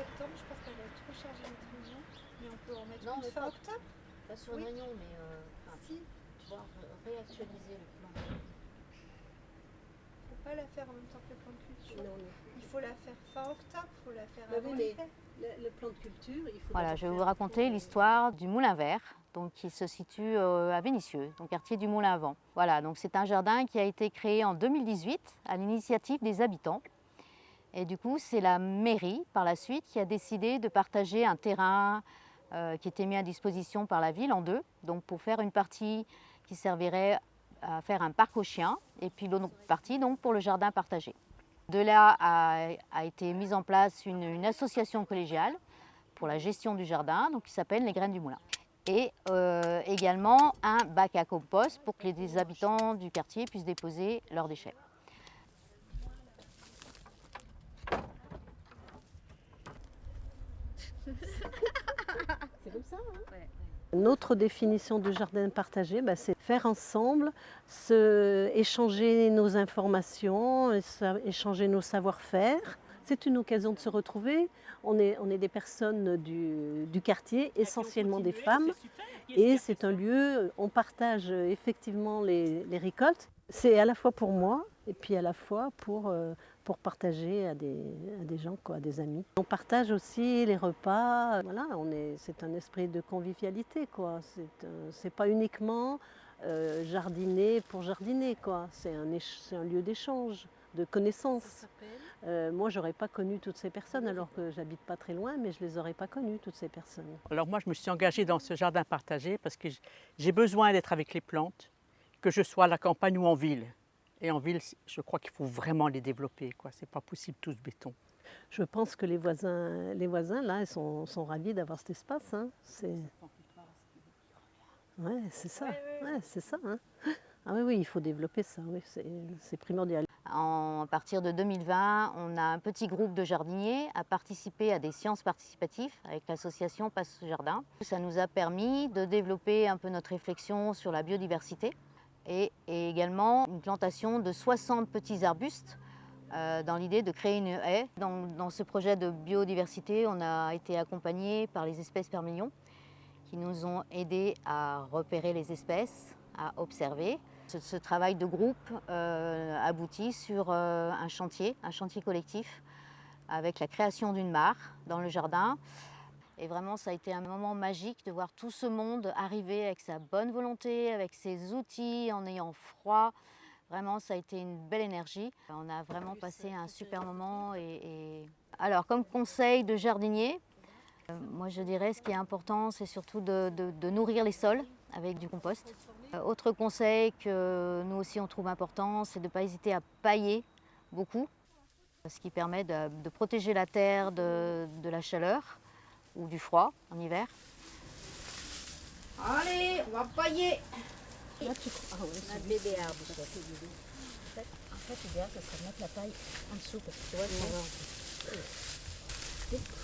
septembre, je pense qu'elle va être trop chargée notre réunion, mais on peut en mettre Non, une mais fin octobre. pas sur une Oui. réunion, mais Si, tu vois, réactualiser le plan. faut pas la faire en même temps que le plan de culture. Non, Il faut la faire fin octobre, il faut la faire bah avant oui, l'hiver. le plan de culture, il faut. Voilà, d'abord je vais vous faire raconter pour, l'histoire du Moulin Vert, donc, qui se situe à Vénissieux, donc quartier du Moulin à Vent. Voilà, donc c'est un jardin qui a été créé en 2018 à l'initiative des habitants. Et du coup, c'est la mairie, par la suite, qui a décidé de partager un terrain qui était mis à disposition par la ville en deux, donc pour faire une partie qui servirait à faire un parc aux chiens, et puis l'autre partie donc, pour le jardin partagé. De là a été mise en place une association collégiale pour la gestion du jardin, donc qui s'appelle les Graines du Moulin. Et également un bac à compost pour que les habitants du quartier puissent déposer leurs déchets. C'est comme ça, hein? Ouais. Notre définition du jardin partagé, bah, c'est faire ensemble, échanger nos informations, échanger nos savoir-faire. C'est une occasion de se retrouver. On est des personnes du quartier, essentiellement des femmes. Et c'est un lieu, on partage effectivement les récoltes. C'est à la fois pour moi et puis à la fois pour partager à des gens, quoi, à des amis. On partage aussi les repas. Voilà, c'est un esprit de convivialité, quoi. C'est pas uniquement jardiner pour jardiner, quoi. C'est un lieu d'échange, de connaissances. Moi, j'aurais pas connu toutes ces personnes, alors que j'habite pas très loin, mais je les aurais pas connues, toutes ces personnes. Alors moi, je me suis engagée dans ce jardin partagé parce que j'ai besoin d'être avec les plantes, que je sois à la campagne ou en ville. Et en ville, je crois qu'il faut vraiment les développer, quoi. C'est pas possible tout ce béton. Je pense que les voisins là, ils sont ravis d'avoir cet espace. Hein. Ouais, c'est ça. Ouais, c'est ça. Hein. Ah oui, il faut développer ça. Oui, c'est primordial. À partir de 2020, on a un petit groupe de jardiniers à participer à des séances participatives avec l'association Passe Jardin. Ça nous a permis de développer un peu notre réflexion sur la biodiversité et également une plantation de 60 petits arbustes dans l'idée de créer une haie. Dans ce projet de biodiversité, on a été accompagné par les espèces per million qui nous ont aidés à repérer les espèces, à observer. Ce travail de groupe aboutit sur un chantier collectif avec la création d'une mare dans le jardin. Et vraiment, ça a été un moment magique de voir tout ce monde arriver avec sa bonne volonté, avec ses outils, en ayant froid. Vraiment, ça a été une belle énergie. On a vraiment passé un super moment. Alors, comme conseil de jardinier, moi je dirais ce qui est important, c'est surtout de nourrir les sols avec du compost. Autre conseil que nous aussi on trouve important, c'est de ne pas hésiter à pailler beaucoup, ce qui permet de protéger la terre de la chaleur ou du froid en hiver. Allez, on va pailler. Là, un bébé arbre. En fait, l'idéal, ce serait de mettre la paille en dessous, parce que tu vois, ça va.